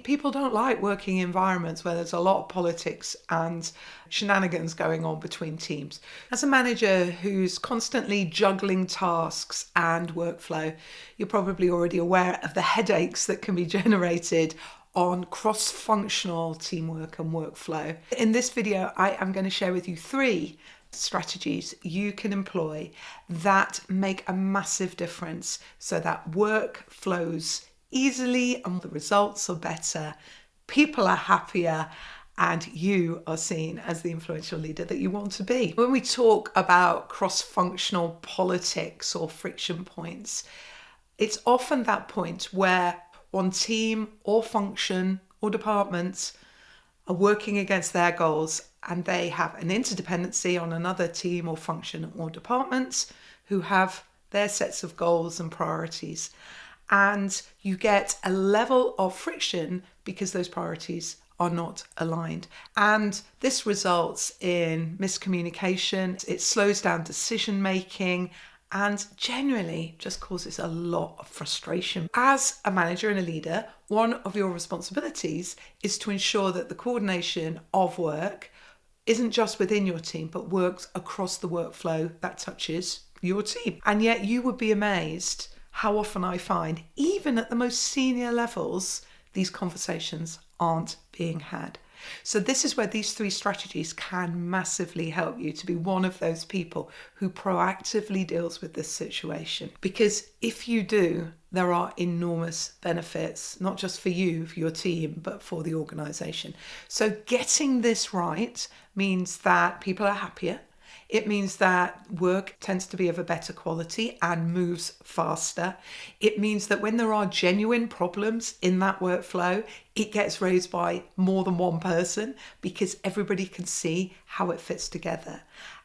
People don't like working environments where there's a lot of politics and shenanigans going on between teams. As a manager who's constantly juggling tasks and workflow, you're probably already aware of the headaches that can be generated on cross-functional teamwork and workflow. In this video, I am going to share with you 3 strategies you can employ that make a massive difference so that work flows easily and the results are better, people are happier, and you are seen as the influential leader that you want to be. When we talk about cross-functional politics or friction points, it's often that point where one team or function or department are working against their goals and they have an interdependency on another team or function or department who have their sets of goals and priorities. And you get a level of friction because those priorities are not aligned. And this results in miscommunication, it slows down decision making, and generally just causes a lot of frustration. As a manager and a leader, one of your responsibilities is to ensure that the coordination of work isn't just within your team, but works across the workflow that touches your team. And yet you would be amazed how often I find, even at the most senior levels, these conversations aren't being had. So this is where these 3 strategies can massively help you to be one of those people who proactively deals with this situation. Because if you do, there are enormous benefits, not just for you, for your team, but for the organisation. So getting this right means that people are happier. It means that work tends to be of a better quality and moves faster. It means that when there are genuine problems in that workflow, it gets raised by more than one person because everybody can see how it fits together.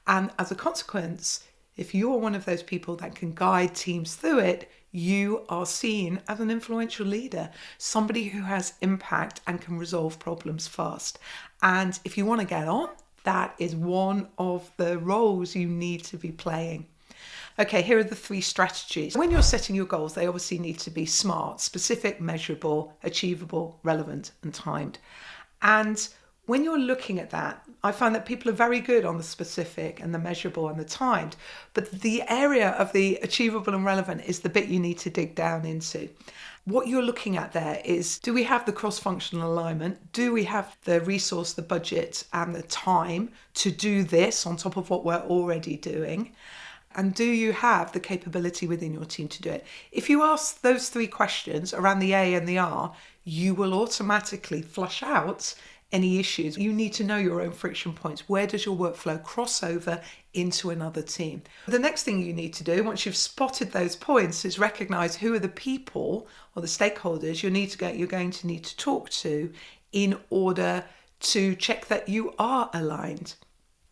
And as a consequence, if you're one of those people that can guide teams through it, you are seen as an influential leader, somebody who has impact and can resolve problems fast. And if you want to get on, that is one of the roles you need to be playing. Okay, here are the 3 strategies. When you're setting your goals, they obviously need to be smart, specific, measurable, achievable, relevant, and timed. And when you're looking at that, I find that people are very good on the specific and the measurable and the timed, but the area of the achievable and relevant is the bit you need to dig down into. What you're looking at there is, do we have the cross-functional alignment? Do we have the resource, the budget, and the time to do this on top of what we're already doing? And do you have the capability within your team to do it? If you ask those 3 questions around the A and the R, you will automatically flush out any issues. You need to know your own friction points. Where does your workflow cross over into another team? The next thing you need to do, once you've spotted those points, is recognize who are the people or the stakeholders you're going to need to talk to in order to check that you are aligned.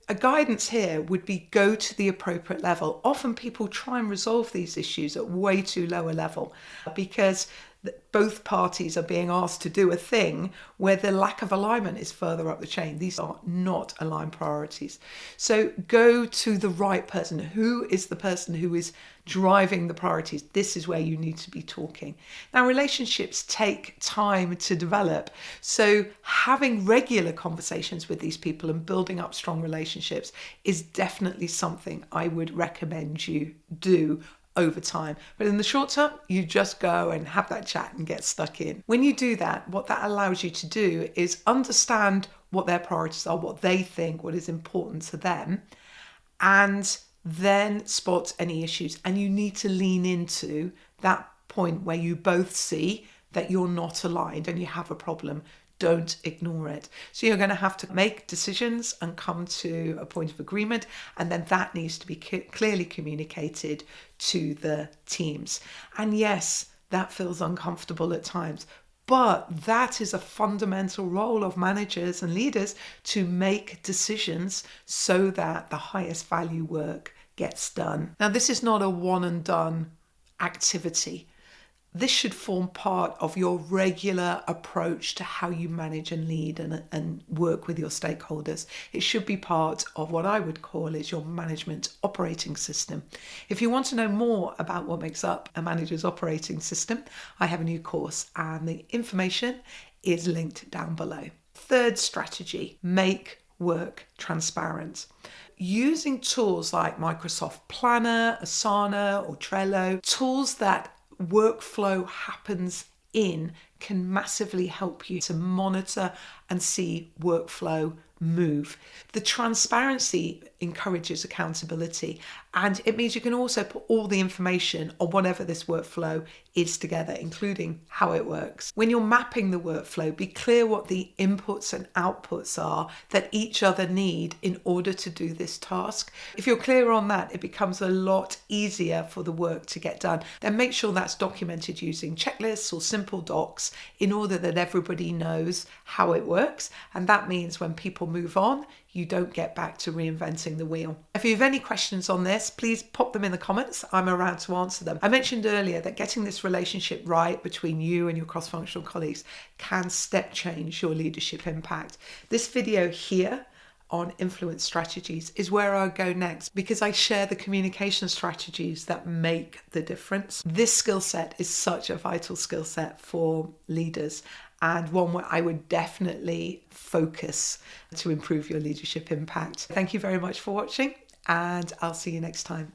A guidance here would be go to the appropriate level. Often people try and resolve these issues at way too low a level because both parties are being asked to do a thing where the lack of alignment is further up the chain. These are not aligned priorities. So go to the right person. Who is the person who is driving the priorities? This is where you need to be talking. Now, relationships take time to develop. So having regular conversations with these people and building up strong relationships is definitely something I would recommend you do over time. But in the short term, you just go and have that chat and get stuck in. When you do that, what that allows you to do is understand what their priorities are, what they think, what is important to them, and then spot any issues. And you need to lean into that point where you both see that you're not aligned and you have a problem. Don't ignore it. So you're going to have to make decisions and come to a point of agreement, and then that needs to be clearly communicated to the teams. And yes, that feels uncomfortable at times, but that is a fundamental role of managers and leaders to make decisions so that the highest value work gets done. Now, this is not a one and done activity. This should form part of your regular approach to how you manage and lead and work with your stakeholders. It should be part of what I would call is your management operating system. If you want to know more about what makes up a manager's operating system, I have a new course, and the information is linked down below. Third strategy, make work transparent. Using tools like Microsoft Planner, Asana, or Trello, tools that workflow happens in can massively help you to monitor and see workflow move. The transparency encourages accountability, and it means you can also put all the information on whatever this workflow is together, including how it works. When you're mapping the workflow, be clear what the inputs and outputs are that each other need in order to do this task. If you're clear on that, it becomes a lot easier for the work to get done. Then make sure that's documented using checklists or simple docs in order that everybody knows how it works. And that means when people move on, you don't get back to reinventing the wheel. If you have any questions on this, please pop them in the comments. I'm around to answer them. I mentioned earlier that getting this relationship right between you and your cross-functional colleagues can step change your leadership impact. This video here on influence strategies is where I'll go next, because I share the communication strategies that make the difference. This skill set is such a vital skill set for leaders, and one where I would definitely focus to improve your leadership impact. Thank you very much for watching, and I'll see you next time.